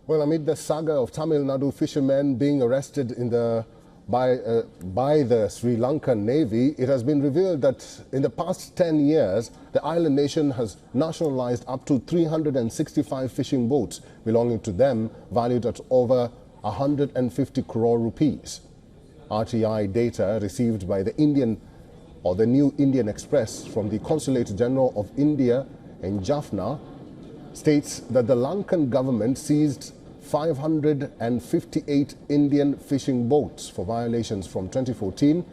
Well, amid the saga of Tamil Nadu fishermen being arrested by the Sri Lankan Navy, it has been revealed that in the past 10 years, the island nation has nationalized up to 365 fishing boats belonging to them, valued at over 150 crore rupees. RTI data received by the New Indian Express from the Consulate General of India in Jaffna states that the Lankan government seized 558 Indian fishing boats for violations from 2014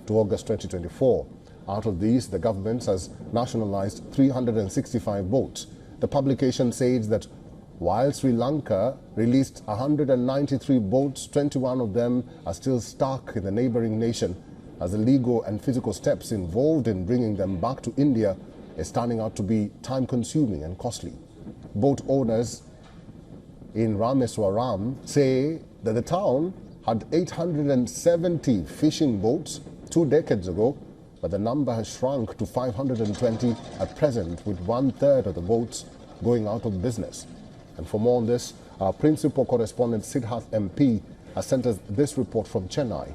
to August 2024. Out of these, the government has nationalized 365 boats. The publication says that while Sri Lanka released 193 boats, 21 of them are still stuck in the neighboring nation, as the legal and physical steps involved in bringing them back to India is turning out to be time-consuming and costly. Boat owners in Rameswaram say that the town had 870 fishing boats 2 decades ago, but the number has shrunk to 520 at present, with 1/3 of the boats going out of business. And for more on this, our principal correspondent Siddharth MP has sent us this report from Chennai.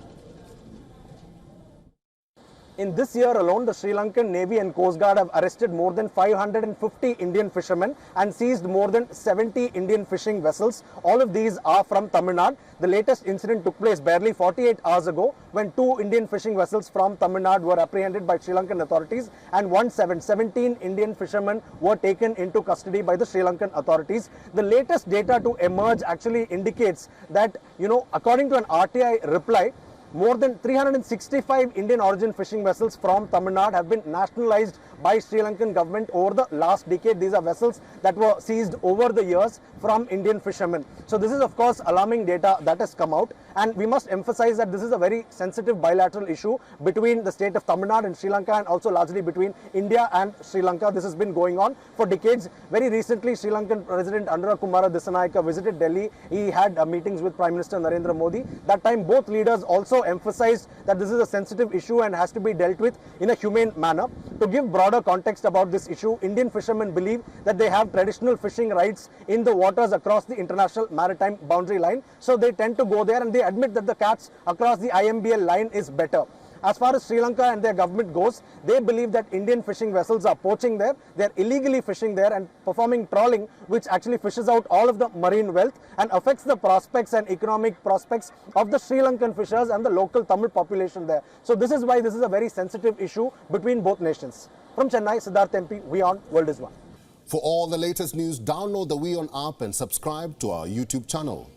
In this year alone, the Sri Lankan Navy and Coast Guard have arrested more than 550 Indian fishermen and seized more than 70 Indian fishing vessels. All of these are from Tamil Nadu. The latest incident took place barely 48 hours ago when 2 Indian fishing vessels from Tamil Nadu were apprehended by Sri Lankan authorities, and 17 Indian fishermen were taken into custody by the Sri Lankan authorities. The latest data to emerge actually indicates that, according to an RTI reply, more than 365 Indian origin fishing vessels from Tamil Nadu have been nationalized by Sri Lankan government over the last decade. These are vessels that were seized over the years from Indian fishermen. So this is of course alarming data that has come out, and we must emphasize that this is a very sensitive bilateral issue between the state of Tamil Nadu and Sri Lanka, and also largely between India and Sri Lanka. This has been going on for decades. Very recently, Sri Lankan President Anura Kumara Dissanayake visited Delhi. He had meetings with Prime Minister Narendra Modi. That time both leaders also emphasized that this is a sensitive issue and has to be dealt with in a humane manner. To give broader context about this issue, Indian fishermen believe that they have traditional fishing rights in the waters across the international maritime boundary line, so they tend to go there, and they admit that the catch across the IMBL line is better. As far as Sri Lanka and their government goes, they believe that Indian fishing vessels are poaching there, they are illegally fishing there and performing trawling, which actually fishes out all of the marine wealth and affects the prospects and economic prospects of the Sri Lankan fishers and the local Tamil population there. So this is why this is a very sensitive issue between both nations. From Chennai, Siddharth MP, WION World is One. For all the latest news, download the WION app and subscribe to our YouTube channel.